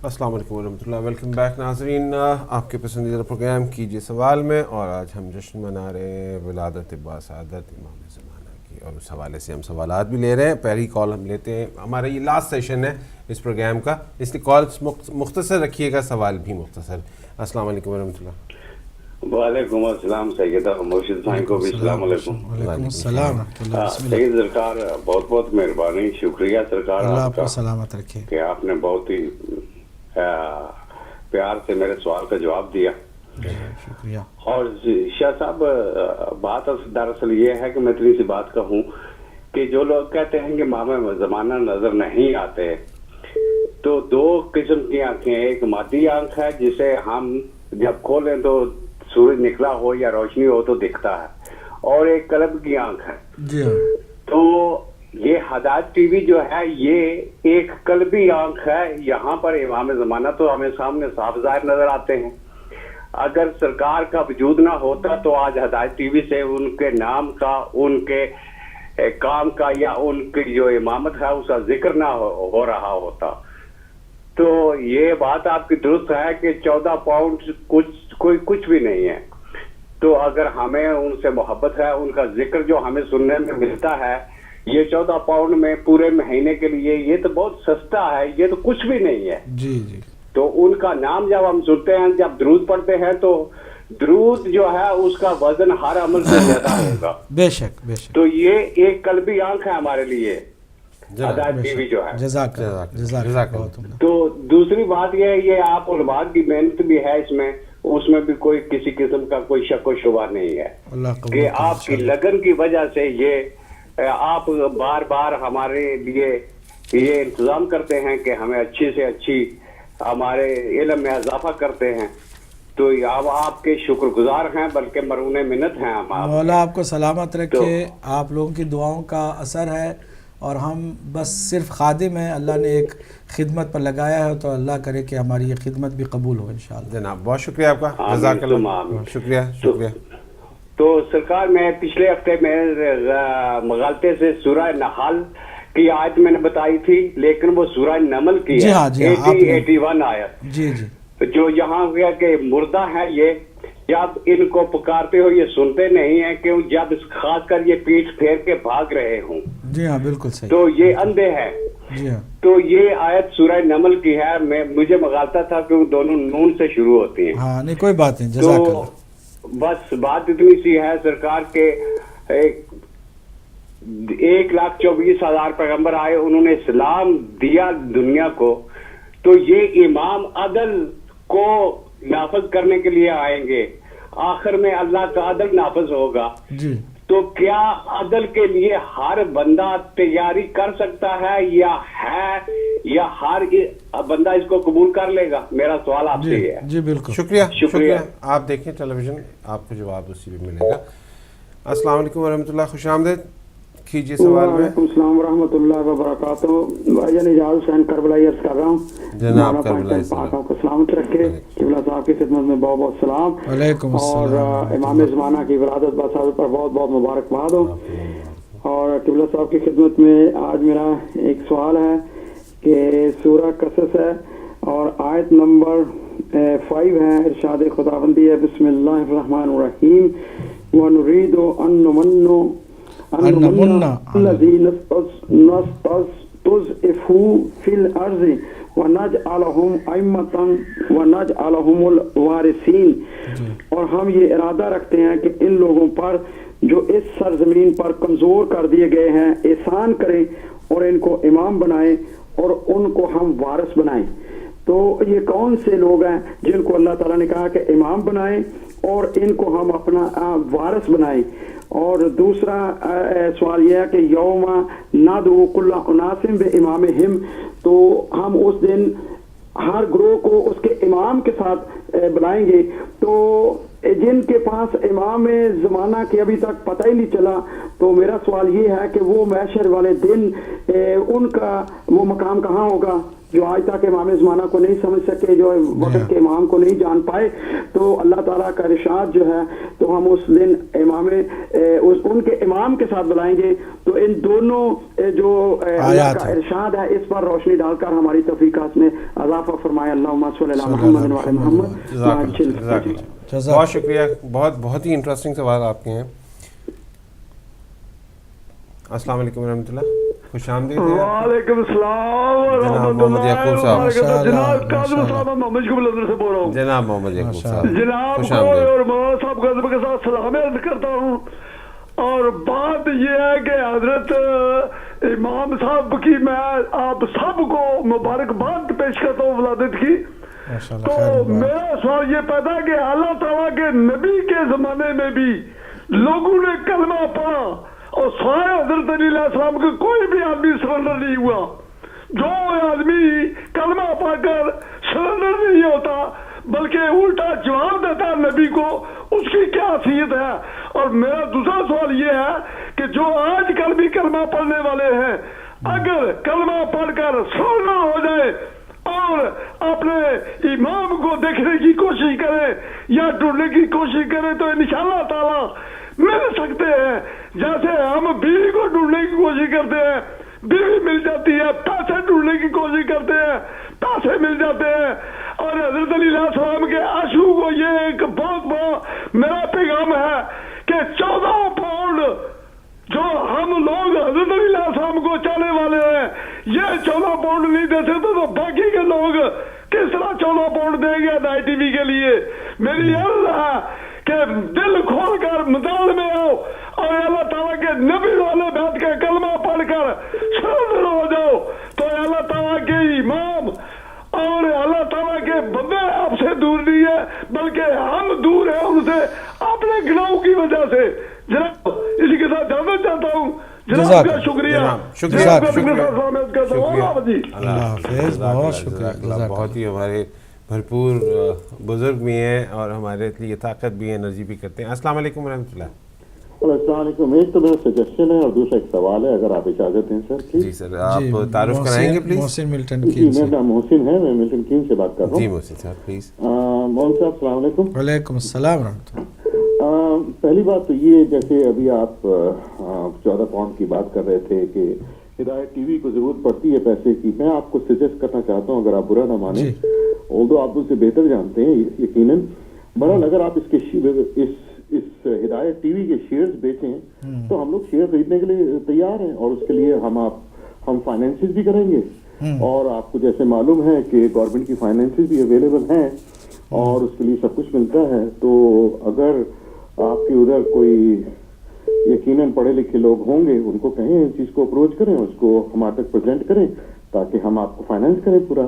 السلام علیکم ورحمۃ اللہ. ویلکم بیک ناظرین آپ کے پسندیدہ پروگرام کیجیے سوال میں, اور آج ہم جشن منا رہے ہیں ولادت باسعادت امام زمانہ کی, اور اس حوالے سے ہم سوالات بھی لے رہے ہیں. پہلی کال ہم لیتے ہیں, ہمارا یہ لاسٹ سیشن ہے اس پروگرام کا, اس لیے کال مختصر رکھیے گا, سوال بھی مختصر. السلام علیکم ورحمۃ اللہ. وعلیکم السلام سیدہ مرشد صاحب کو بھی السلام علیکم. وعلیکم السلام. سید سرکار بہت بہت مہربانی, شکریہ سرکار اللہ آپ آپ کو کا سلامت رکھے. کہ آپ نے بہت ہی پیار سے میرے سوال کا جواب دیا. شکریہ. اور شاہ صاحب بات دراصل یہ ہے کہ میں اتنی سی بات کہوں کہ جو لوگ کہتے ہیں کہ امام زمانہ نظر نہیں آتے, تو دو قسم کی آنکھیں, ایک مادی آنکھ ہے جسے ہم جب کھولیں تو سورج نکلا ہو یا روشنی ہو تو دکھتا ہے, اور ایک قلب کی آنکھ ہے. جی ہاں. تو یہ ہدایت ٹی وی جو ہے یہ ایک قلبی آنکھ ہے. یہاں پر امام زمانہ تو ہمیں سامنے صاف ظاہر نظر آتے ہیں. اگر سرکار کا وجود نہ ہوتا تو آج ہدایت ٹی وی سے ان کے نام کا, ان کے کام کا, یا ان کی جو امامت ہے اس کا ذکر نہ ہو رہا ہوتا. تو یہ بات آپ کی درست ہے کہ 14 پاؤنڈ کچھ بھی نہیں ہے. تو اگر ہمیں ان سے محبت ہے, ان کا ذکر جو ہمیں سننے میں ملتا ہے, یہ 14 پاؤنڈ میں پورے مہینے کے لیے یہ تو بہت سستا ہے, یہ تو کچھ بھی نہیں ہے. جی جی. تو ان کا نام جب ہم سنتے ہیں, جب درود پڑھتے ہیں, تو درود جو ہے اس کا وزن ہر عمل سے زیادہ ہوگا. بے شک بے شک. تو یہ ایک قلبی آنکھ ہے ہمارے لیے ہدایت ٹی وی جو ہے. جزاک اللہ. تو دوسری بات یہ ہے, یہ آپ علماء کی محنت بھی ہے اس میں بھی کوئی کسی قسم کا کوئی شک و شبہ نہیں ہے کہ آپ کی لگن کی وجہ سے یہ آپ بار بار ہمارے لیے یہ انتظام کرتے ہیں کہ ہمیں اچھی سے اچھی ہمارے علم میں اضافہ کرتے ہیں. تو اب آپ کے شکر گزار ہیں, بلکہ مرہون منت ہیں ہم. مولا آپ کو سلامت رکھے. آپ لوگوں کی دعاؤں کا اثر ہے, اور ہم بس صرف خادم ہیں, اللہ نے ایک خدمت پر لگایا ہے, تو اللہ کرے کہ ہماری یہ خدمت بھی قبول ہو انشاءاللہ. جناب بہت شکریہ آپ کا, جزاک اللہ. شکریہ شکریہ. تو سرکار میں پچھلے ہفتے میں مغالطے سے سورہ نحل کی آیت میں نے بتائی تھی, لیکن وہ سورہ نمل کی ہے. 81 آیت. جی جی. جو یہاں ہوا کہ مردہ ہے, یہ جب ان کو پکارتے ہو یہ سنتے نہیں ہیں, کہ جب خاص کر یہ پیٹھ پھیر کے بھاگ رہے ہوں. جی ہاں بالکل صحیح. تو یہ اندھے ہیں. جی ہاں. تو یہ آیت سورہ نمل کی ہے. مجھے مغالطہ تھا کہ وہ دونوں نون سے شروع ہوتی ہیں. ہاں نہیں کوئی بات نہیں, جزاک اللہ. بس بات اتنی سی ہے سرکار کے 1,24,000 پیغمبر آئے, انہوں نے اسلام دیا دنیا کو, تو یہ امام عدل کو نافذ کرنے کے لیے آئیں گے. آخر میں اللہ کا عدل نافذ ہوگا. جی. تو کیا عدل کے لیے ہر بندہ تیاری کر سکتا ہے, یا ہر بندہ اس کو قبول کر لے گا؟ میرا سوال آپ سے ہے. جی بالکل. شکریہ. آپ دیکھیں ٹیلی ویژن, آپ کو جواب اسی پہ ملے گا. السلام علیکم ورحمۃ اللہ, خوش آمدید. کیجیے سوال میں. وعلیکم السلام ورحمۃ اللہ وبرکاتہ. بھائی جان اجاز حسین کربلائی عرض کر رہا ہوں. جناب کربلائی پاک آپ کو سلامت رکھے. قبلہ صاحب کی خدمت میں بہت بہت سلام. وعلیکم السلام. اور امام زمانہ کی ولادت باسعادت پر بہت بہت مبارکباد ہو. اور قبلہ صاحب کی خدمت میں آج میرا ایک سوال ہے کہ سورہ قصص ہے اور آیت نمبر 5 ہے. ارشاد خداوندی ہے, بسم اللہ الرحمن الرحیم, وَنُرِيدُ أَن نُمَنَّ الَّذِينَ اسْتُضْعِفُوا فِي الْأَرْضِ وَنَجْعَلَهُمْ أَئِمَّةً وَنَجْعَلَهُمُ الْوَارِثِينَ. اور ہم یہ ارادہ رکھتے ہیں کہ ان لوگوں پر جو اس سرزمین پر کمزور کر دیے گئے ہیں احسان کریں, اور ان کو امام بنائیں, اور ان کو ہم وارث بنائیں. تو یہ کون سے لوگ ہیں جن کو اللہ تعالیٰ نے کہا کہ امام بنائیں اور ان کو ہم اپنا وارث بنائیں؟ اور دوسرا سوال یہ ہے کہ یوم ندعو کل اناس بامامہم, تو ہم اس دن ہر گروہ کو اس کے امام کے ساتھ بلائیں گے. تو جن کے پاس امام زمانہ کے ابھی تک پتہ ہی نہیں چلا, تو میرا سوال یہ ہے کہ وہ محشر والے دن ان کا وہ مقام کہاں ہوگا؟ جو آج تک امام زمانہ کو نہیں سمجھ سکے, جو وقت کے امام کو نہیں جان پائے, تو اللہ تعالیٰ کا ارشاد جو ہے تو ہم اس دن ان کے امام کے ساتھ بلائیں گے. تو ان دونوں جو اللہ کا ارشاد ہے اس پر روشنی ڈال کر ہماری توفیقات میں اضافہ فرمائے. اللہم صلی علی محمد و علی محمد. بہت شکریہ, بہت ہی انٹرسٹنگ سوال آپ کے ہیں. السلام علیکم ورحمۃ اللہ, خوش آمدید. وعلیکم السلام جناب محمد یعقوب صاحب. جناب قادر صاحب, میں محمد یعقوب لندن سے بول رہا ہوں. جناب محمد یعقوب صاحب, جناب خوش کو آمدید. اور مولانا صاحب کو کے ساتھ سلام عرض کرتا ہوں. اور بات یہ ہے کہ حضرت امام صاحب کی میں آپ سب کو مبارکباد پیش کرتا ہوں ولادت کی. تو میرا سوال یہ پیدا کہ اللہ تعالیٰ کے نبی کے زمانے میں بھی لوگوں نے کلمہ پڑھا اور سوائے حضرت علی علیہ السلام کے کوئی بھی آدمی سرنڈر نہیں ہوا. جو آدمی کلمہ پڑھ کر سرنڈر نہیں ہوتا بلکہ الٹا جواب دیتا ہے نبی کو, اس کی کیا حیثیت ہے؟ اور میرا دوسرا سوال یہ ہے کہ جو آج کل بھی کلمہ پڑھنے والے ہیں, اگر کلمہ پڑھ کر سرنڈر ہو جائے اور اپنے امام کو دیکھنے کی کوشش کریں یا ڈھونڈنے کی کوشش کریں تو انشاءاللہ تعالیٰ مل سکتے ہیں. جیسے ہم بیوی کو ڈھونڈنے کی کوشش کرتے ہیں, بیوی مل جاتی ہے, پیسے ڈھونڈنے کی کوشش کرتے ہیں, پیسے مل جاتے ہیں. اور حضرت علی علیہ السلام کے عاشقوں کو یہ ایک بہت بڑا میرا پیغام ہے کہ 14 پاؤنڈ جو ہم لوگ حضرت علی علیہ السلام کو چاہنے والے ہیں, یہ 14 پاؤنڈ نہیں دے سکتے تو باقی کے لوگ کس طرح 14 پاؤنڈ دیں گے ہدایت ٹی وی کے لیے؟ میری عرض ہے کہ دل کھول کر میدان میں آؤ اور اللہ تعالیٰ کے نبی والے بیٹھ کے کلمہ پڑھ کر سرنڈر ہو جاؤ, تو اللہ تعالیٰ کے امام اور اللہ تعالیٰ کے بندے آپ سے دور نہیں ہے بلکہ ہم دور ہیں ان سے اپنے گناہوں کی وجہ سے. جناب اسی کے ساتھ جانا چاہتا ہوں. جناب کا شکریہ. بہت ہی ہمارے بھرپور بزرگ بھی ہیں اور ہمارے لیے طاقت بھی ہے, انرجی بھی کرتے ہیں. السلام علیکم ورحمۃ اللہ. السلام علیکم. ایک تو میرا سجیشن ہے اور دوسرا ایک سوال ہے, اگر آپ اجازت ہیں سر. جی سر, آپ تعارف کرائیں گے پلیز. محسن ملٹن جی, میرا نام محسن ہے, میں ملٹن کین سے بات کر رہا ہوں. جی محسن صاحب پلیز. محسن صاحب السلام علیکم. وعلیکم السلام ورحمۃ اللہ. پہلی بات تو یہ, جیسے ابھی آپ 14 پاؤنڈ کی بات کر رہے تھے کہ ہدایت ٹی وی کو ضرورت پڑتی ہے پیسے کی, میں آپ کو سجیسٹ کرنا چاہتا ہوں, اگر آپ برا نہ مانیں, اردو آپ اسے بہتر جانتے ہیں یقیناً, بہرحال اگر آپ اس ہدایت ٹی وی کے شیئرز بیچیں تو ہم لوگ شیئر خریدنے کے لیے تیار ہیں, اور اس کے لیے ہم فائنینسز بھی کریں گے. اور آپ کو جیسے معلوم ہے کہ گورنمنٹ کی فائنینسز بھی اویلیبل ہیں اور اس کے لیے سب کچھ ملتا ہے. تو اگر آپ کے ادھر کوئی یقیناً پڑھے لکھے لوگ ہوں گے, ان کو کہیں اس چیز کو اپروچ کریں, اس کو ہمارے تک پریزنٹ کریں تاکہ ہم آپ کو فائنینس کریں پورا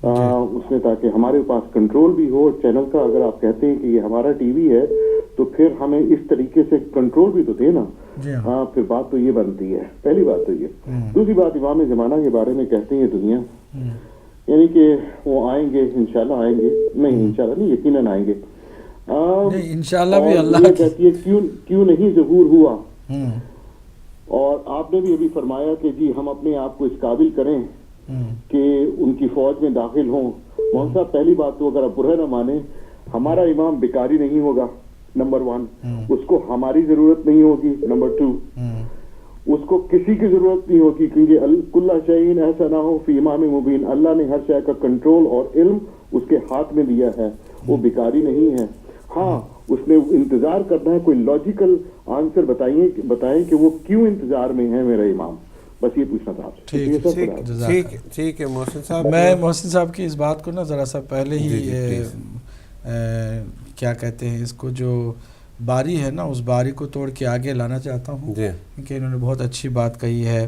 اس میں, تاکہ ہمارے پاس کنٹرول بھی ہو چینل کا. اگر آپ کہتے ہیں کہ یہ ہمارا ٹی وی ہے تو پھر ہمیں اس طریقے سے کنٹرول بھی تو دے نا. ہاں, پھر بات تو یہ بنتی ہے. پہلی بات تو یہ. دوسری بات, امام زمانہ کے بارے میں کہتے ہیں دنیا, یعنی کہ وہ آئیں گے, انشاءاللہ آئیں گے, نہیں انشاءاللہ نہیں, یقیناً آئیں گے. انشاءاللہ بھی اللہ کہتی ہے کیوں نہیں ظہور ہوا. اور آپ نے بھی ابھی فرمایا کہ جی ہم اپنے آپ کو اس قابل کریں کہ ان کی فوج میں داخل ہوں. مولانا صاحب, پہلی بات تو اگر آپ برا نہ مانیں, ہمارا امام بیکاری نہیں ہوگا, نمبر 1. اس کو ہماری ضرورت نہیں ہوگی, نمبر 2. اس کو کسی کی ضرورت نہیں ہوگی, کیونکہ کل شیء ایسا نہ ہو فی امام مبین. اللہ نے ہر شے کا کنٹرول اور علم اس کے ہاتھ میں دیا ہے, وہ بیکاری نہیں ہے. ہاں, اس نے انتظار کرنا ہے, کوئی لاجیکل آنسر بتائیں کہ وہ کیوں انتظار میں ہے میرا امام. بس یہ پوچھنا تھا آپ سے. ٹھیک ہے محسن صاحب. میں محسن صاحب کی اس بات کو نا ذرا سا پہلے ہی کیا کہتے ہیں اس کو, جو باری ہے نا اس باری کو توڑ کے آگے لانا چاہتا ہوں, کیونکہ انہوں نے بہت اچھی بات کہی ہے.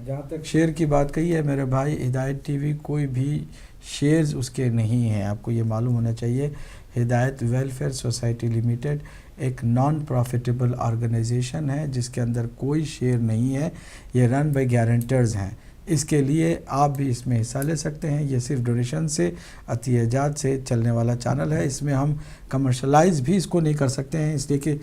جہاں تک شیئر کی بات کہی ہے میرے بھائی, ہدایت ٹی وی کوئی بھی شیئرز اس کے نہیں ہیں, آپ کو یہ معلوم ہونا چاہیے. ہدایت ویلفیئر سوسائٹی لمیٹڈ ایک نان پروفیٹیبل آرگنائزیشن ہے جس کے اندر کوئی شیئر نہیں ہے. یہ رن بائی گارنٹرز ہیں, اس کے لیے آپ بھی اس میں حصہ لے سکتے ہیں. یہ صرف ڈونیشن سے، عطیہ جات سے چلنے والا چینل ہے. اس میں ہم کمرشلائز بھی اس کو نہیں کر سکتے ہیں، اس لیے کہ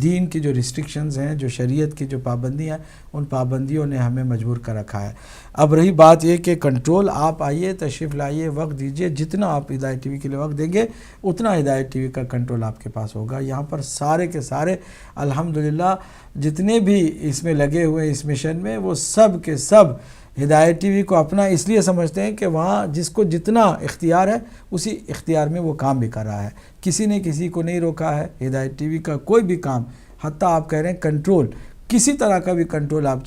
دین کی جو ریسٹرکشنز ہیں، جو شریعت کی جو پابندیاں ہیں، ان پابندیوں نے ہمیں مجبور کر رکھا ہے. اب رہی بات یہ کہ کنٹرول، آپ آئیے، تشریف لائیے، وقت دیجیے. جتنا آپ ہدایت ٹی وی کے لیے وقت دیں گے اتنا ہدایت ٹی وی کا کنٹرول آپ کے پاس ہوگا. یہاں پر سارے کے سارے الحمدللہ جتنے بھی اس میں لگے ہوئے ہیں اس مشن میں، وہ سب کے سب ہدایت ٹی وی کو اپنا اس لیے سمجھتے ہیں کہ وہاں جس کو جتنا اختیار ہے اسی اختیار میں وہ کام بھی کر رہا ہے. کسی نے کسی کو نہیں روکا ہے. ہدایت ٹی وی کا کوئی بھی کام، حتیٰ آپ کہہ رہے ہیں کنٹرول، کسی طرح کا بھی کنٹرول آپ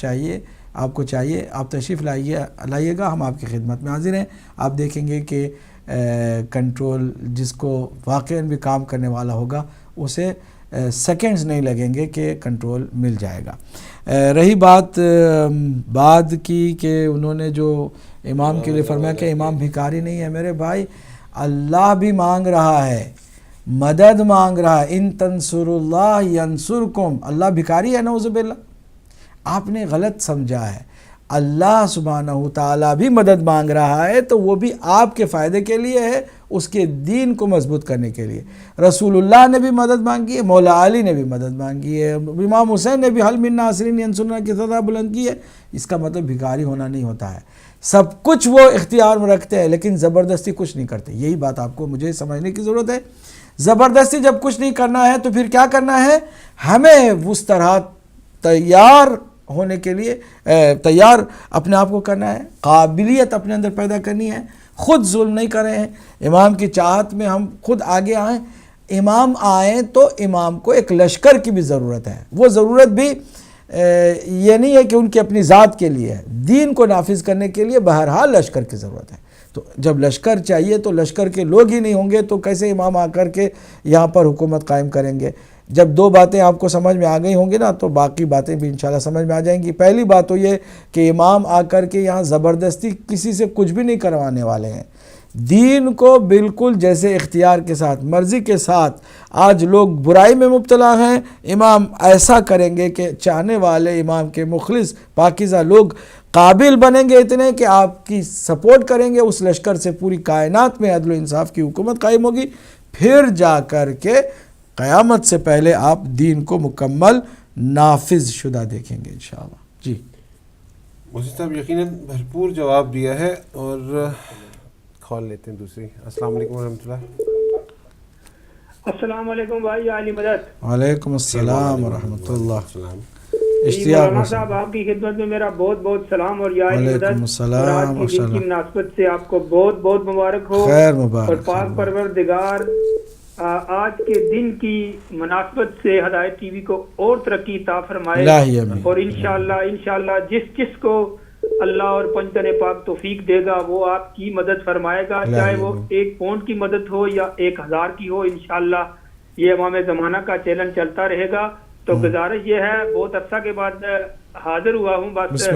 کو چاہیے، آپ تشریف لائیے گا، ہم آپ کی خدمت میں حاضر ہیں. آپ دیکھیں گے کہ کنٹرول جس کو واقعاً بھی کام کرنے والا ہوگا اسے سیکنڈز نہیں لگیں گے کہ کنٹرول مل جائے گا. رہی بات بعد کی کہ انہوں نے جو امام کے لیے فرمایا کہ امام بھکاری نہیں ہے. میرے بھائی، اللہ بھی مانگ رہا ہے، مدد مانگ رہا ہے. ان تنصر اللہ ینصرکم. اللہ بھکاری ہے؟ نعوذ باللہ. آپ نے غلط سمجھا ہے. اللہ سبحانہ تعالیٰ بھی مدد مانگ رہا ہے تو وہ بھی آپ کے فائدے کے لیے ہے، اس کے دین کو مضبوط کرنے کے لیے. رسول اللہ نے بھی مدد مانگی ہے، مولا علی نے بھی مدد مانگی ہے، امام حسین نے بھی حل من ناصرین ینصرنا کی سطح بلند کی ہے. اس کا مطلب بھکاری ہونا نہیں ہوتا ہے. سب کچھ وہ اختیار میں رکھتے ہیں لیکن زبردستی کچھ نہیں کرتے. یہی بات آپ کو مجھے سمجھنے کی ضرورت ہے. زبردستی جب کچھ نہیں کرنا ہے تو پھر کیا کرنا ہے؟ ہمیں اس طرح تیار ہونے کے لیے تیار اپنے آپ کو کرنا ہے، قابلیت اپنے اندر پیدا کرنی ہے. خود ظلم نہیں کر رہے ہیں. امام کی چاہت میں ہم خود آگے آئیں. امام آئیں تو امام کو ایک لشکر کی بھی ضرورت ہے. وہ ضرورت بھی یہ نہیں ہے کہ ان کی اپنی ذات کے لیے ہے، دین کو نافذ کرنے کے لیے بہرحال لشکر کی ضرورت ہے. تو جب لشکر چاہیے تو لشکر کے لوگ ہی نہیں ہوں گے تو کیسے امام آ کر کے یہاں پر حکومت قائم کریں گے؟ جب دو باتیں آپ کو سمجھ میں آ گئی ہوں گی نا تو باقی باتیں بھی انشاءاللہ سمجھ میں آ جائیں گی. پہلی بات تو یہ کہ امام آ کر کے یہاں زبردستی کسی سے کچھ بھی نہیں کروانے والے ہیں. دین کو بالکل جیسے اختیار کے ساتھ، مرضی کے ساتھ. آج لوگ برائی میں مبتلا ہیں، امام ایسا کریں گے کہ چاہنے والے امام کے مخلص پاکیزہ لوگ قابل بنیں گے اتنے کہ آپ کی سپورٹ کریں گے. اس لشکر سے پوری کائنات میں عدل و انصاف کی حکومت قائم ہوگی. پھر جا کر کے قیامت سے پہلے آپ دین کو مکمل نافذ شدہ دیکھیں گے انشاءاللہ. جی مفتی صاحب یقیناً بھرپور جواب دیا ہے. اور کال لیتے ہیں دوسری. السلام علیکم ورحمۃ اللہ. السلام علیکم بھائی علی مدد. وعلیکم السلام ورحمۃ اللہ. مولانا صاحب آپ کی خدمت میں میرا بہت بہت سلام اور یا علی مدد. اور آج کی دن کی مناسبت سے آپ کو بہت بہت مبارک ہو. خیر مبارک. اور پاک پروردگار آج کے دن کی مناسبت سے ہدایت ٹی وی کو اور ترقی عطا فرمائے. اور انشاءاللہ جس کو اللہ اور پنجتن پاک توفیق دے گا وہ آپ کی مدد فرمائے گا، چاہے وہ 1 پاؤنڈ کی مدد ہو یا 1000 کی ہو. انشاءاللہ یہ امام زمانہ کا چیلنج چلتا رہے گا. تو گزارش یہ ہے، بہت عرصہ کے بعد حاضر ہوا ہوں، بس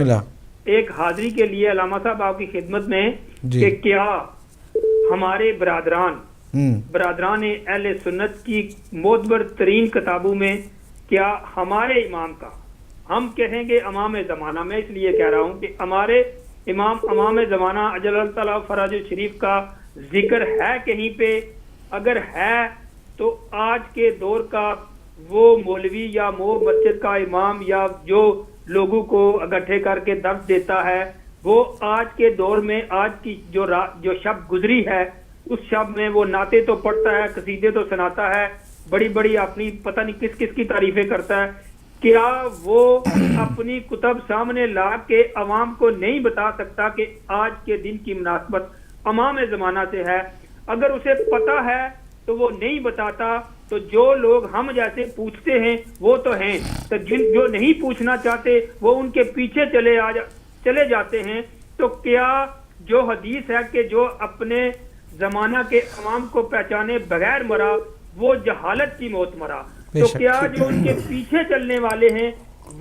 ایک حاضری کے لیے علامہ صاحب آپ کی خدمت میں کہ کیا ہمارے برادران اہل سنت کی معتبر ترین کتابوں میں کیا ہمارے امام کا، ہم کہیں گے امام زمانہ، میں اس لیے کہہ رہا ہوں کہ ہمارے امام زمانہ اجل اللہ تعالیٰ فراج شریف کا ذکر ہے کہیں پہ؟ اگر ہے تو آج کے دور کا وہ مولوی یا مسجد کا امام یا جو لوگوں کو اکٹھے کر کے درس دیتا ہے، وہ آج کے دور میں آج کی جو شب گزری ہے اس شب میں وہ نعتیں تو پڑھتا ہے، قصیدے تو سناتا ہے، بڑی اپنی پتہ نہیں کس کی تعریفیں کرتا ہے. کیا وہ اپنی کتب سامنے لا کے عوام کو نہیں بتا سکتا کہ آج کے دن کی مناسبت امام زمانہ سے ہے؟ اگر اسے پتہ ہے تو وہ نہیں بتاتا. تو جو لوگ ہم جیسے پوچھتے ہیں وہ تو ہیں، تو جو نہیں پوچھنا چاہتے وہ ان کے پیچھے چلے جاتے ہیں. تو کیا جو حدیث ہے کہ جو اپنے زمانہ کے عوام کو پہچانے بغیر مرا وہ جہالت کی موت مرا، تو کیا جو ان کے پیچھے چلنے والے ہیں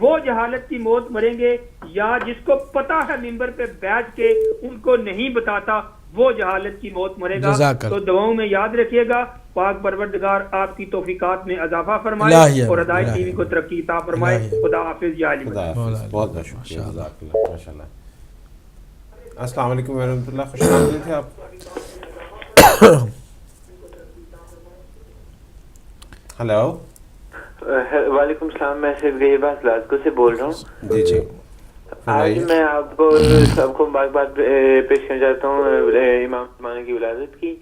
وہ جہالت کی موت مریں گے، یا جس کو پتہ ہے ممبر پہ بیٹھ کے ان کو نہیں بتاتا وہ جہالت کی موت مرے گا؟ تو دعاؤں میں یاد رکھیے گا. پاک پروردگار آپ کی توفیقات میں اضافہ فرمائے اور ہدایت ٹی وی کو ترقی عطا فرمائے. خدا حافظ یا علی. بہت بہت شکریہ. السلام علیکم ورحمۃ اللہ، خوش آمدید ہیں آپ. ہلو. وعلیکم السلام، میں صرف یہی بات لاسکو سے بول رہا ہوں. جی جی. آج میں آپ کو سب کو مبارکباد پیش کرنا چاہتا ہوں امام زمانہ کی ولادت کی.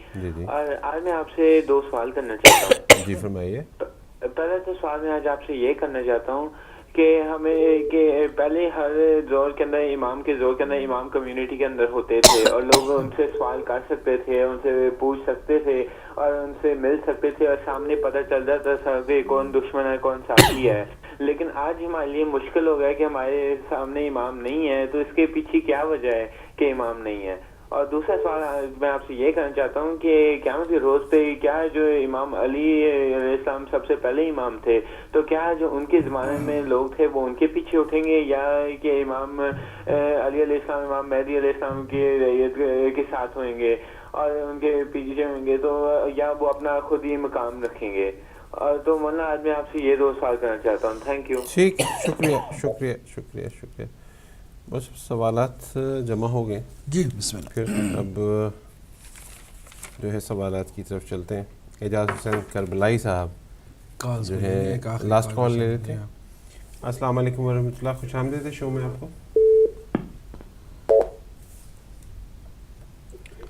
اور آج میں آپ سے 2 سوال کرنا چاہتا ہوں. جی فرمائیے. پہلا تو سوال میں آج آپ سے یہ کرنا چاہتا ہوں کہ ہمیں کہ پہلے ہر زور کے اندر امام کے زور کے اندر امام کمیونٹی کے اندر ہوتے تھے اور لوگ ان سے سوال کر سکتے تھے، ان سے پوچھ سکتے تھے اور ان سے مل سکتے تھے اور سامنے پتہ چل جاتا تھا کہ کون دشمن ہے کون ساتھی ہے. لیکن آج ہمارے لیے مشکل ہو گیا کہ ہمارے سامنے امام نہیں ہے. تو اس کے پیچھے کیا وجہ ہے کہ امام نہیں ہے؟ اور دوسرا سوال میں آپ سے یہ کرنا چاہتا ہوں کہ قیامت کے روز پہ کیا جو امام علی علیہ السلام سب سے پہلے امام تھے، تو کیا جو ان کے زمانے میں لوگ تھے وہ ان کے پیچھے اٹھیں گے یا کہ امام علی علیہ السلام امام مہدی علیہ السلام کی رعیت کے ساتھ ہوئیں گے اور ان کے پیچھے ہوئیں گے، تو یا وہ اپنا خود ہی مقام رکھیں گے؟ اور تو مولانا آج میں آپ سے یہ 2 سوال کرنا چاہتا ہوں. Thank you. ٹھیک، شکریہ شکریہ شکریہ شکریہ. بس سوالات جمع ہو گئے. جی بسم اللہ. پھر اب جو ہے سوالات کی طرف چلتے ہیں. اعجاز حسین کربلائی صاحب جو ہے لاسٹ کال لے لیتے ہیں. السلام علیکم ورحمۃ اللہ، خوش آمدید ہے شو میں آپ کو.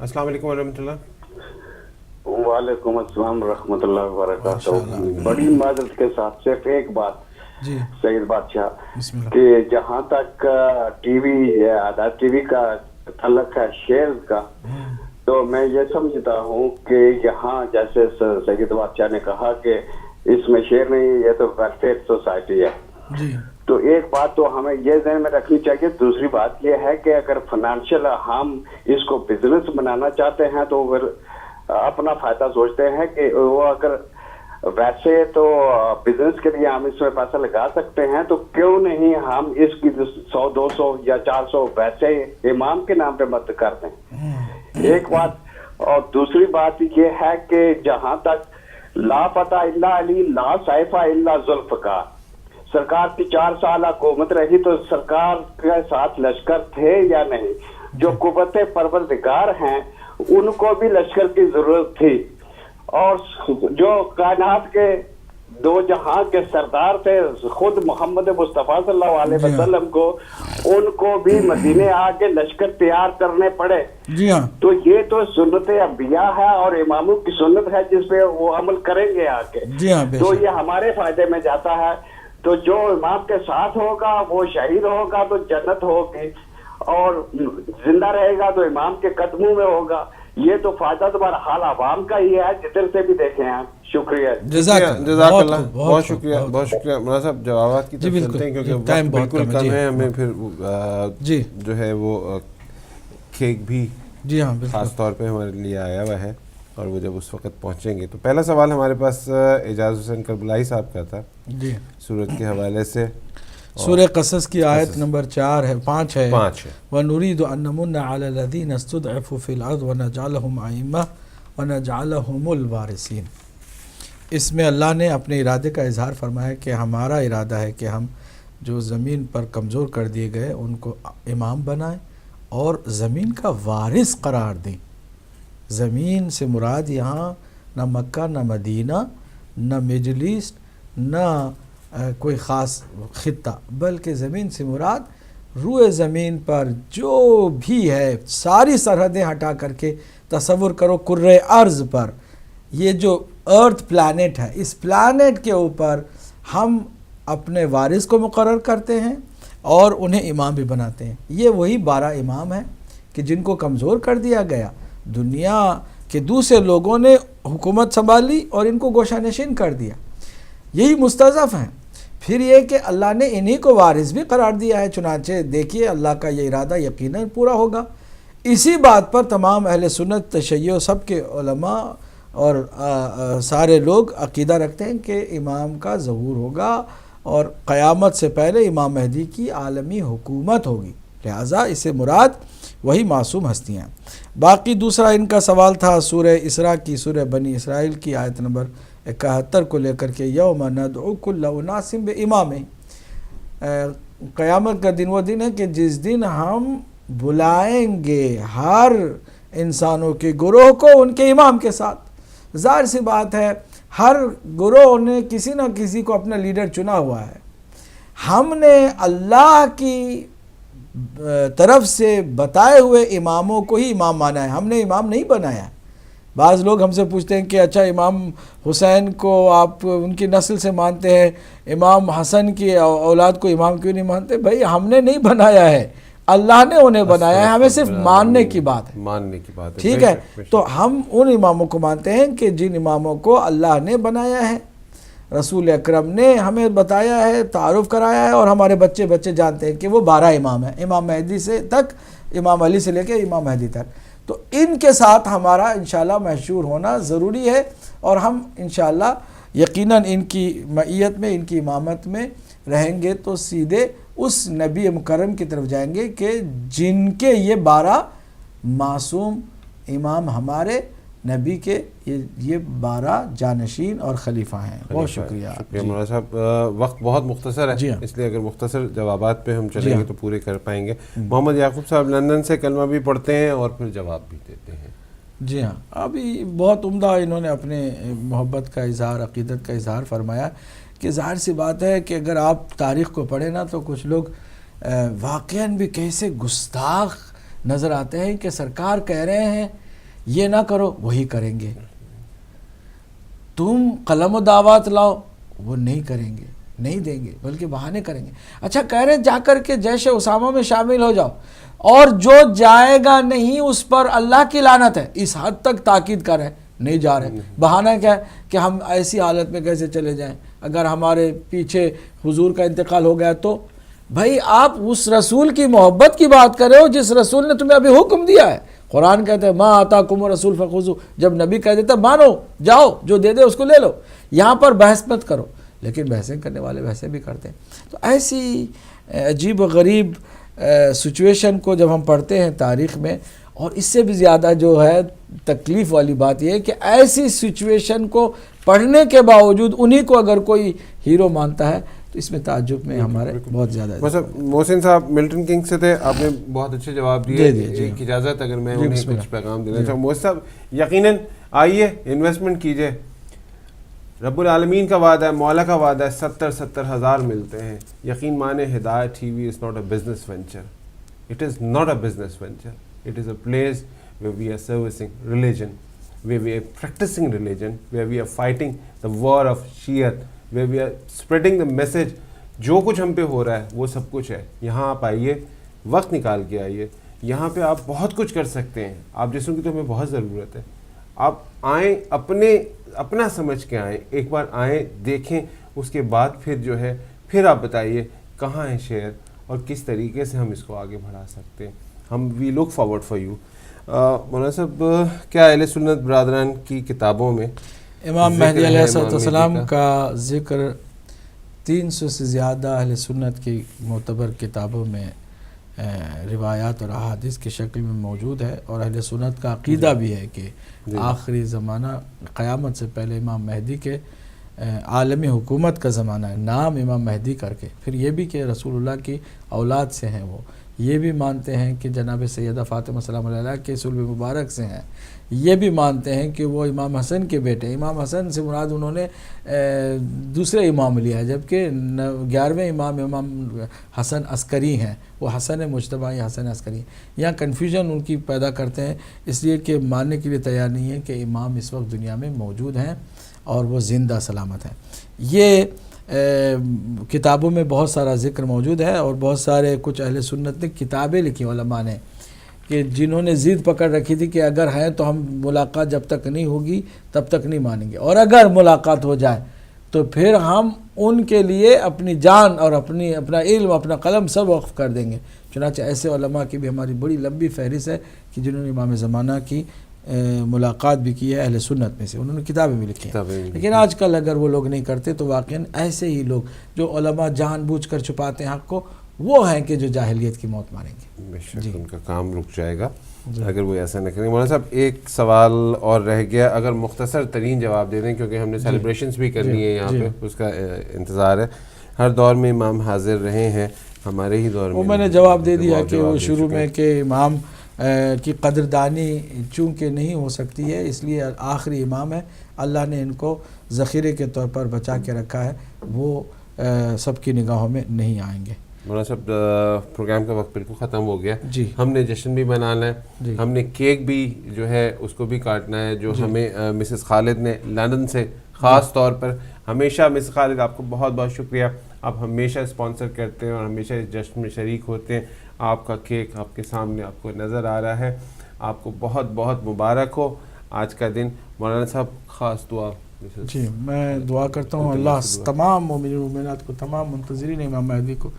السلام علیکم ورحمۃ اللہ. وعلیکم السلام ورحمۃ اللہ وبرکاتہ. بڑی معذرت کے ساتھ صرف ایک بات جی سید بادشاہ کہ جہاں تک ٹی وی آزاد ٹی وی کا تعلق ہے شیئر کا، تو میں یہ سمجھتا ہوں کہ یہاں جیسے سید بادشاہ نے کہا کہ اس میں شیئر نہیں، یہ تو ویلفیئر سوسائٹی ہے. تو ایک بات تو ہمیں یہ ذہن میں رکھنی چاہیے. دوسری بات یہ ہے کہ اگر فائنینشیل ہم اس کو بزنس بنانا چاہتے ہیں تو پھر اپنا فائدہ سوچتے ہیں کہ وہ اگر ویسے تو بزنس کے لیے ہم اس میں پیسہ لگا سکتے ہیں، تو کیوں نہیں ہم اس کی 100 200 یا 400 ویسے امام کے نام پہ مت کر دیں. ایک بات. اور دوسری بات یہ ہے کہ جہاں تک لا فتح الا علی لا سیف الا ذوالفقار، سرکار کی 4 سال حکومت رہی تو سرکار کے ساتھ لشکر تھے یا نہیں؟ جو قوت پروردگار ہیں ان کو بھی لشکر کی ضرورت تھی، اور جو کائنات کے 2 جہاں کے سردار تھے خود محمد مصطفیٰ صلی اللہ علیہ وسلم کو، ان کو بھی مدینے آ کے لشکر تیار کرنے پڑے. جی ہاں. تو یہ تو سنت انبیاء ہے اور اماموں کی سنت ہے جس پہ وہ عمل کریں گے آ کے. جی ہاں. تو یہ ہمارے فائدے میں جاتا ہے. تو جو امام کے ساتھ ہوگا وہ شہید ہوگا تو جنت ہوگی، اور زندہ رہے گا تو امام کے قدموں میں ہوگا. یہ تو فائدہ تمہارا حال عوام کا ہی ہے جدھر سے بھی دیکھیں آپ. شکریہ. جزاک اللہ. بہت شکریہ بہت شکریہ. مولانا صاحب جوابات کی طرف چلتے ہیں کیونکہ وقت بالکل کم ہے. ہمیں پھر جو ہے وہ کیک بھی جی ہاں خاص طور پہ ہمارے لیے آیا ہوا ہے، اور وہ جب اس وقت پہنچیں گے. تو پہلا سوال ہمارے پاس اعجاز حسین کربلائی صاحب کا تھا جی سورت کے حوالے سے. سورہ قصص کی آیت نمبر 5 ہے. وَنُرِيدُ أَن نَّمُنَّ عَلَى الَّذِينَ اسْتُضْعِفُوا فِي الْأَرْضِ وَنَجْعَلَهُمْ أَئِمَّةً وَنَجْعَلَهُمُ الْوَارِثِينَ. اس میں اللہ نے اپنے ارادے کا اظہار فرمایا کہ ہمارا ارادہ ہے کہ ہم جو زمین پر کمزور کر دیے گئے ان کو امام بنائیں اور زمین کا وارث قرار دیں. زمین سے مراد یہاں نہ مکہ نہ مدینہ نہ مڈل ایسٹ نہ کوئی خاص خطہ، بلکہ زمین سے مراد روئے زمین پر جو بھی ہے ساری سرحدیں ہٹا کر کے تصور کرو کرۂ ارض پر یہ جو ارتھ پلانٹ ہے، اس پلانٹ کے اوپر ہم اپنے وارث کو مقرر کرتے ہیں اور انہیں امام بھی بناتے ہیں. یہ وہی 12 امام ہیں کہ جن کو کمزور کر دیا گیا. دنیا کے دوسرے لوگوں نے حکومت سنبھالی اور ان کو گوشہ نشین کر دیا. یہی مستضعف ہیں. پھر یہ کہ اللہ نے انہی کو وارث بھی قرار دیا ہے. چنانچہ دیکھیے اللہ کا یہ ارادہ یقیناً پورا ہوگا. اسی بات پر تمام اہل سنت تشیع سب کے علماء اور سارے لوگ عقیدہ رکھتے ہیں کہ امام کا ظہور ہوگا اور قیامت سے پہلے امام مہدی کی عالمی حکومت ہوگی. لہٰذا اسے مراد وہی معصوم ہستیاں. باقی دوسرا ان کا سوال تھا سورہ اسراء کی سورہ بنی اسرائیل کی آیت نمبر 71 کو لے کر کے یوم ندعو کل اناس بامام. قیامت کا دن وہ دن ہے کہ جس دن ہم بلائیں گے ہر انسانوں کے گروہ کو ان کے امام کے ساتھ۔ ظاہر سی بات ہے ہر گروہ نے کسی نہ کسی کو اپنا لیڈر چنا ہوا ہے۔ ہم نے اللہ کی طرف سے بتائے ہوئے اماموں کو ہی امام مانا ہے، ہم نے امام نہیں بنایا۔ بعض لوگ ہم سے پوچھتے ہیں کہ اچھا امام حسین کو آپ ان کی نسل سے مانتے ہیں، امام حسن کی اولاد کو امام کیوں نہیں مانتے؟ بھائی ہم نے نہیں بنایا ہے، اللہ نے انہیں بنایا ہے، ہمیں صرف ماننے کی بات ہے، ماننے کی بات ہے، ٹھیک ہے؟ تو ہم ان اماموں کو مانتے ہیں کہ جن اماموں کو اللہ نے بنایا ہے، رسول اکرم نے ہمیں بتایا ہے، تعارف کرایا ہے، اور ہمارے بچے جانتے ہیں کہ وہ 12 امام ہیں، امام مہدی سے تک، امام علی سے لے کے امام مہدی تک۔ تو ان کے ساتھ ہمارا انشاءاللہ محشور ہونا ضروری ہے، اور ہم انشاءاللہ یقیناً ان کی معیت میں، ان کی امامت میں رہیں گے تو سیدھے اس نبی مکرم کی طرف جائیں گے کہ جن کے یہ 12 معصوم امام ہمارے نبی کے یہ 12 جانشین اور خلیفہ ہیں۔ بہت شکریہ مولانا صاحب، وقت بہت مختصر ہے، اس لیے اگر مختصر جوابات پہ ہم چلیں گے تو پورے کر پائیں گے۔ محمد یعقوب صاحب لندن سے کلمہ بھی پڑھتے ہیں اور پھر جواب بھی دیتے ہیں۔ جی ہاں، ابھی بہت عمدہ انہوں نے اپنے محبت کا اظہار، عقیدت کا اظہار فرمایا کہ ظاہر سی بات ہے کہ اگر آپ تاریخ کو پڑھیں نا تو کچھ لوگ واقعاً بھی کیسے گستاخ نظر آتے ہیں کہ سرکار کہہ رہے ہیں یہ نہ کرو، وہی کریں گے، تم قلم و دعوات لاؤ، وہ نہیں کریں گے، نہیں دیں گے، بلکہ بہانے کریں گے۔ اچھا کہہ رہے ہیں جا کر کے جیش اسامہ میں شامل ہو جاؤ، اور جو جائے گا نہیں اس پر اللہ کی لعنت ہے، اس حد تک تاکید کر رہے ہیں، نہیں جا رہے۔ بہانہ کیا ہے کہ ہم ایسی حالت میں کیسے چلے جائیں، اگر ہمارے پیچھے حضور کا انتقال ہو گیا تو؟ بھائی آپ اس رسول کی محبت کی بات کر رہے ہو جس رسول نے تمہیں ابھی حکم دیا ہے۔ قرآن کہتے ہیں ما آتاکم الرسول فخذوہ، جب نبی کہہ دیتا مانو، جاؤ، جو دے دے اس کو لے لو، یہاں پر بحث مت کرو۔ لیکن بحثیں کرنے والے بحثیں بھی کرتے ہیں۔ تو ایسی عجیب و غریب سچویشن کو جب ہم پڑھتے ہیں تاریخ میں، اور اس سے بھی زیادہ جو ہے تکلیف والی بات یہ ہے کہ ایسی سچویشن کو پڑھنے کے باوجود انہی کو اگر کوئی ہیرو مانتا ہے تو اس میں تعجب میں ہمارے بہت زیادہ ہے۔ محسن صاحب ملٹن کنگ سے تھے، آپ نے بہت اچھے جواب دیے۔ ایک اجازت اگر میں انہیں کچھ پیغام دینا چاہوں۔ محسن صاحب یقیناً آئیے انویسٹمنٹ کیجئے، رب العالمین کا وعدہ ہے، مولا کا وعدہ ہے، 70 ہزار ملتے ہیں۔ یقین مانے ہدایت T V is not a business venture, it is not a business venture, it is a place where we are servicing religion, where we are practicing religion, where we are fighting the war of Shiite, where we are spreading the message۔ جو کچھ ہم پہ ہو رہا ہے وہ سب کچھ ہے۔ یہاں آپ آئیے، وقت نکال کے آئیے، یہاں پہ آپ بہت کچھ کر سکتے ہیں۔ آپ جیسوں کی تو ہمیں بہت ضرورت ہے۔ آپ آئیں، اپنا سمجھ کے آئیں، ایک بار آئیں، دیکھیں، اس کے بعد پھر جو ہے پھر آپ بتائیے کہاں ہے شہر اور کس طریقے سے ہم اس کو آگے بڑھا سکتے ہیں۔ ہم وی لک فارورڈ فار یو۔ مولانا صاحب کیا اہل سنت برادران کی کتابوں میں امام مہدی علیہ السلام کا ذکر 300 سے زیادہ اہل سنت کی معتبر کتابوں میں روایات اور احادیث کی شکل میں موجود ہے، اور اہل سنت کا عقیدہ بھی ہے کہ آخری زمانہ قیامت سے پہلے امام مہدی کے عالمی حکومت کا زمانہ ہے، نام امام مہدی کر کے، پھر یہ بھی کہ رسول اللہ کی اولاد سے ہیں، وہ یہ بھی مانتے ہیں کہ جناب سیدہ فاطمہ سلام علیہا کے صلب مبارک سے ہیں، یہ بھی مانتے ہیں کہ وہ امام حسن کے بیٹے ہیں۔ امام حسن سے مراد انہوں نے دوسرے امام لیا ہے، جبکہ 11ویں امام حسن عسکری ہیں، وہ حسن مجتبی یا حسن عسکری ہیں۔ یہاں کنفیوژن ان کی پیدا کرتے ہیں، اس لیے کہ ماننے کے لیے تیار نہیں ہے کہ امام اس وقت دنیا میں موجود ہیں اور وہ زندہ سلامت ہیں۔ یہ کتابوں میں بہت سارا ذکر موجود ہے، اور بہت سارے کچھ اہل سنت نے کتابیں لکھی علماء نے کہ جنہوں نے ضد پکڑ رکھی تھی کہ اگر ہیں تو ہم ملاقات جب تک نہیں ہوگی تب تک نہیں مانیں گے، اور اگر ملاقات ہو جائے تو پھر ہم ان کے لیے اپنی جان اور اپنا علم، اپنا قلم سب وقف کر دیں گے۔ چنانچہ ایسے علماء کی بھی ہماری بڑی لمبی فہرست ہے کہ جنہوں نے امام زمانہ کی ملاقات بھی کی ہے اہل سنت میں سے، انہوں نے کتابیں بھی لکھی ہیں۔ لیکن آج کل اگر وہ لوگ نہیں کرتے تو واقعاً ایسے ہی لوگ جو علماء جان بوجھ کر چھپاتے ہیں حق کو، وہ ہیں کہ جو جاہلیت کی موت ماریں گے۔ بے شک ان کا کام رک جائے گا اگر وہ ایسا نہ کریں۔ مولانا صاحب ایک سوال اور رہ گیا، اگر مختصر ترین جواب دے دیں کیونکہ ہم نے سیلیبریشنز بھی کرنی ہے یہاں پہ، اس کا انتظار ہے۔ ہر دور میں امام حاضر رہے ہیں، ہمارے ہی دور وہ میں نے جواب دے دیا کہ وہ شروع میں کہ امام کی قدردانی چونکہ نہیں ہو سکتی ہے، اس لیے آخری امام ہے، اللہ نے ان کو ذخیرے کے طور پر بچا کے رکھا ہے، وہ سب کی نگاہوں میں نہیں آئیں گے۔ مولانا صاحب پروگرام کا وقت بالکل ختم ہو گیا، جی ہم نے جشن بھی منانا ہے، ہم نے کیک بھی جو ہے اس کو بھی کاٹنا ہے، جو ہمیں مسز خالد نے لندن سے خاص طور پر، ہمیشہ مسز خالد آپ کو بہت بہت شکریہ، آپ ہمیشہ اسپانسر کرتے ہیں اور ہمیشہ اس جشن میں شریک ہوتے ہیں، آپ کا کیک آپ کے سامنے آپ کو نظر آ رہا ہے، آپ کو بہت بہت مبارک ہو آج کا دن۔ مولانا صاحب خاص دعا۔ جی میں دعا کرتا ہوں اللہ تمام مومنین و مومنات کو، تمام منتظرین امام مہدی کو،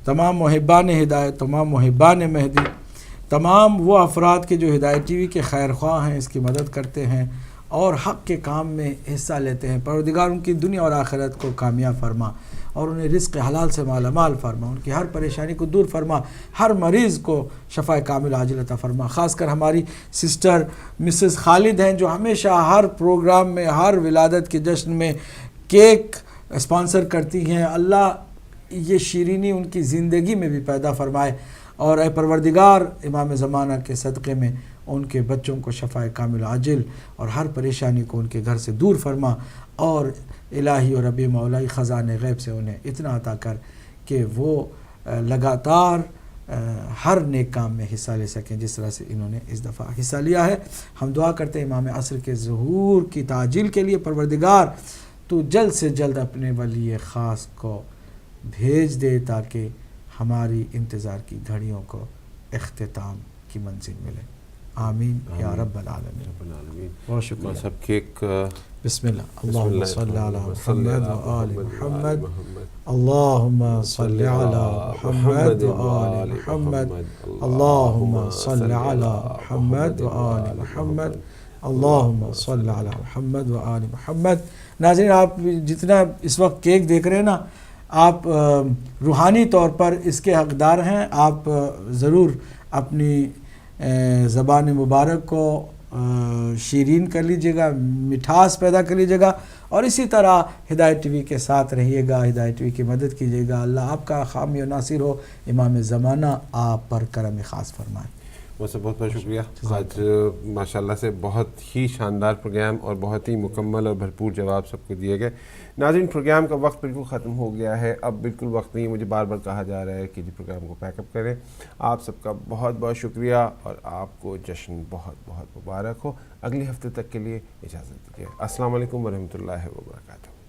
تمام محبان ہدایت، تمام محبان مہدی، تمام وہ افراد کے جو ہدایت ٹی وی کے خیر خواہ ہیں، اس کی مدد کرتے ہیں اور حق کے کام میں حصہ لیتے ہیں، پروردگار ان کی دنیا اور آخرت کو کامیاب فرما اور انہیں رزق حلال سے مالا مال فرما، ان کی ہر پریشانی کو دور فرما، ہر مریض کو شفا کامل عاجل عطا فرما۔ خاص کر ہماری سسٹر مسز خالد ہیں جو ہمیشہ ہر پروگرام میں، ہر ولادت کے جشن میں کیک اسپانسر کرتی ہیں، اللہ یہ شیرینی ان کی زندگی میں بھی پیدا فرمائے، اور اے پروردگار امام زمانہ کے صدقے میں ان کے بچوں کو شفا کامل عاجل اور ہر پریشانی کو ان کے گھر سے دور فرما، اور الہی اور ربی مولائی خزانے غیب سے انہیں اتنا عطا کر کہ وہ لگاتار ہر نیک کام میں حصہ لے سکیں جس طرح سے انہوں نے اس دفعہ حصہ لیا ہے۔ ہم دعا کرتے ہیں امام عصر کے ظہور کی تعجیل کے لیے، پروردگار تو جلد سے جلد اپنے ولی خاص کو بھیج دے تاکہ ہماری انتظار کی گھڑیوں کو اختتام کی منزل ملے، آمین یا رب العالمین۔ بہت شکریہ سب کیک بسم اللہ، اللہم صلی علی محمد و آل محمد، اللہم صلی علی محمد و آل محمد، اللہم صلی علی محمد و آل محمد، اللہم صلی علی محمد و آل محمد۔ ناظرین آپ جتنا اس وقت کیک دیکھ رہے ہیں نا، آپ روحانی طور پر اس کے حقدار ہیں، آپ ضرور اپنی زبان مبارک کو شیرین کر لیجئے گا، مٹھاس پیدا کر لیجئے گا، اور اسی طرح ہدایت ٹی وی کے ساتھ رہیے گا، ہدایت ٹی وی کی مدد کیجئے گا۔ اللہ آپ کا حامی و ناصر ہو، امام زمانہ آپ پر کرم خاص فرمائے۔ بہت بہت شکریہ۔ آج ماشاءاللہ سے بہت ہی شاندار پروگرام اور بہت ہی مکمل اور بھرپور جواب سب کو دیے گئے۔ ناظرین پروگرام کا وقت بالکل ختم ہو گیا ہے، اب بالکل وقت نہیں، مجھے بار بار کہا جا رہا ہے کہ جی پروگرام کو پیک اپ کریں۔ آپ سب کا بہت بہت شکریہ اور آپ کو جشن بہت بہت مبارک ہو۔ اگلے ہفتے تک کے لیے اجازت دیجیے۔ السلام علیکم ورحمۃ اللہ وبرکاتہ۔